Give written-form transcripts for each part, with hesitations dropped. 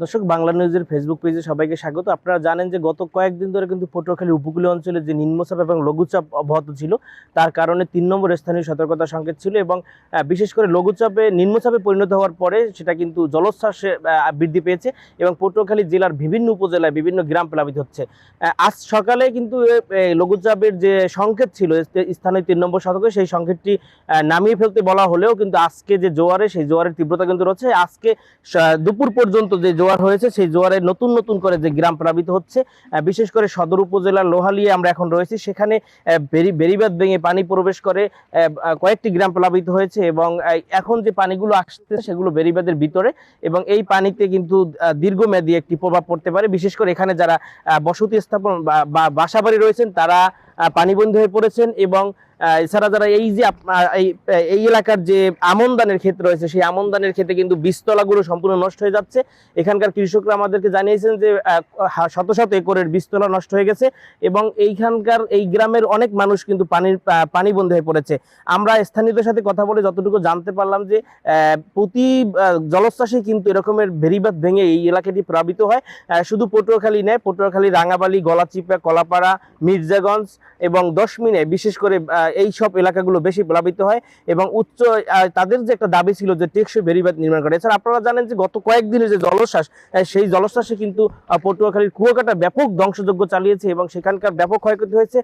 দর্শক, বাংলা নিউজের ফেসবুক পেজে সবাইকে স্বাগত। আপনারা জানেন যে গত কয়েকদিন ধরে কিন্তু পটুয়াখালী উপকূলীয় অঞ্চলে যে নিম্নচাপ এবং লঘুচাপ অব্যাহত ছিল, তার কারণে ৩ নম্বর স্থানীয় সতর্কতা সংকেত ছিল এবং বিশেষ করে নিম্নচাপে পরিণত হওয়ার পরে সেটা কিন্তু জলোচ্ছ্বাসে বৃদ্ধি পেয়েছে এবং পটুয়াখালী জেলার বিভিন্ন উপজেলায় বিভিন্ন গ্রাম প্লাবিত হচ্ছে। আজ সকালে কিন্তু লঘুচাপের যে সংকেত ছিল স্থানীয় ৩ নম্বর শতকে, সেই সংকেতটি নামিয়ে ফেলতে বলা হলেও কিন্তু আজকে যে জোয়ারে, সেই জোয়ারের তীব্রতা কিন্তু রয়েছে। আজকে দুপুর পর্যন্ত যে জোয়ার হয়েছে, সেই জোয়ারে নতুন নতুন করে যে গ্রাম প্লাবিত হচ্ছে, বিশেষ করে সদর উপজেলার লোহালিয়ে আমরা এখন রয়েছি, সেখানে বেড়িবাঁধ ভেঙে পানি প্রবেশ করে কয়েকটি গ্রাম প্লাবিত হয়েছে এবং এখন যে পানিগুলো আসছে সেগুলো বেড়িবাঁধের ভিতরে এবং এই পানিতে কিন্তু দীর্ঘমেয়াদী একটি প্রভাব পড়তে পারে। বিশেষ করে এখানে যারা বসতি স্থাপন বা বাসাবাড়ি রয়েছেন তারা পানিবন্দী হয়ে পড়েছেন এবং এছাড়া যারা এই যে এই এলাকার যে আমনদানের ক্ষেত রয়েছে, সেই আমনদানের ক্ষেতে কিন্তু বীজতলাগুলো সম্পূর্ণ নষ্ট হয়ে যাচ্ছে। এখানকার কৃষকরা আমাদেরকে জানিয়েছেন যে শত শত একরের বীজতলা নষ্ট হয়ে গেছে এবং এইখানকার এই গ্রামের অনেক মানুষ কিন্তু পানিবন্দী হয়ে পড়েছে। আমরা স্থানীয়দের সাথে কথা বলে যতটুকু জানতে পারলাম যে প্রতি জলোচ্ছ্বাসে কিন্তু এরকমের বেড়িবাঁধ ভেঙে এই এলাকাটি প্লাবিত হয়। শুধু পটুয়াখালী নয়, পটুয়াখালী, রাঙাবালি, গলাচিপা, কলাপাড়া, মির্জাগঞ্জ এবং দশমিনে বিশেষ করে এই সব এলাকাগুলো বেশি প্লাবিত হয় এবং তাদের যে একটা দাবি ছিল যে টেকসই বেড়িবাঁধ নির্মাণ করে। এছাড়া আপনারা জানেন যে গত কয়েকদিনের যে জলোচ্ছ্বাস, সেই জলোচ্ছ্বাসে কিন্তু পটুয়াখালীর কুয়াকাটা ব্যাপক ধ্বংসযজ্ঞ চালিয়েছে এবং সেখানকার ব্যাপক ক্ষয়ক্ষতি হয়েছে।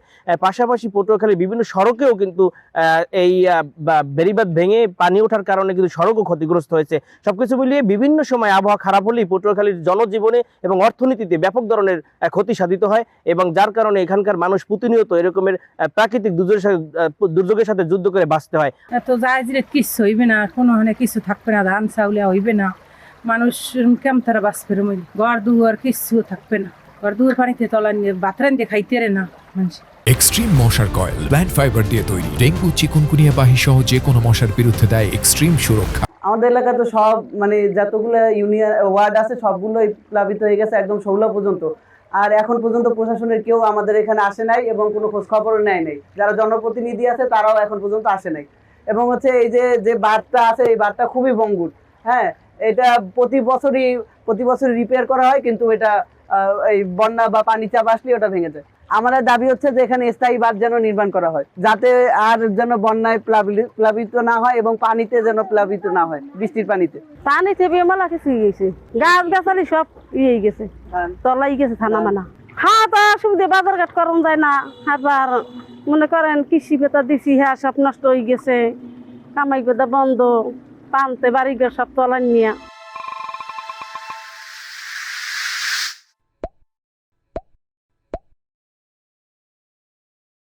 পাশাপাশি পটুয়াখালীর বিভিন্ন সড়কেও কিন্তু এই বেড়িবাঁধ ভেঙে পানি ওঠার কারণে কিন্তু সড়কও ক্ষতিগ্রস্ত হয়েছে। সবকিছু মিলিয়ে বিভিন্ন সময় আবহাওয়া খারাপ হলেই পটুয়াখালীর জনজীবনে এবং অর্থনীতিতে ব্যাপক ধরনের ক্ষতি সাধিত হয় এবং যার কারণে এখানকার মানুষ প্রতিনিয়ত এরকমের প্রাকৃতিক দুর্যোগের সাথে যুদ্ধ করে বাঁচতে হয়। তো যায় কিছু হইবে না, কোনো কিছু থাকবে না, ধান চাউলে হইবে না, মানুষ কেমন তারা বাঁচবে, ঘর দুয়ার কিছু থাকবে না, ঘর দুয়ার পানিতে তলা নিয়ে বাতরান দিয়ে খাইতে না মানুষ। এক্সট্রিম মশার কয়েল প্ল্যান্ট ফাইবার দিয়ে তৈরি, ডেঙ্গু, চিকুনগুনিয়া বাহি সহ যে কোনো মশার বিরুদ্ধে দেয় এক্সট্রিম সুরক্ষা। আমাদের এলাকায় তো সব যতগুলো ইউনিয়ন ওয়ার্ড আছে সবগুলোই প্লাবিত হয়ে গেছে, একদম 16 পর্যন্ত। আর এখন পর্যন্ত প্রশাসনের কেউ আমাদের এখানে আসে নাই এবং কোনো খোঁজ খবর নেয় নাই। যারা জনপ্রতিনিধি আছে তারাও এখন পর্যন্ত আসে নাই এবং এই যে বাঁধটা আছে, এই বাঁধটা খুবই ভঙ্গুর। হ্যাঁ, এটা প্রতি বছরই রিপেয়ার করা হয়, কিন্তু এটা এই বন্যা বা পানি চাপ আসলে ওটা ভেঙে যায়। আমাদের দাবি হচ্ছে যে এখানে স্থায়ী বাঁধ যেন নির্মাণ করা হয়, যাতে আর যেন বন্যায় প্লাবিত না হয় এবং পানিতে যেন প্লাবিত না হয়, বৃষ্টির পানিতে বেমালা কিছু গেছে, গাছ গাছালি সব ইয়ে গেছে, তলাই গেছে, থানা মানা খাওয়া সুবিধা, বাজার ঘাট করন যায় না। আবার মনে করেন কৃষি পেতা দিছি, হ্যাঁ সব নষ্ট হয়ে গেছে, কামাই পেতা বন্ধ, পানতে বাড়ি সব তলাই নিয়ে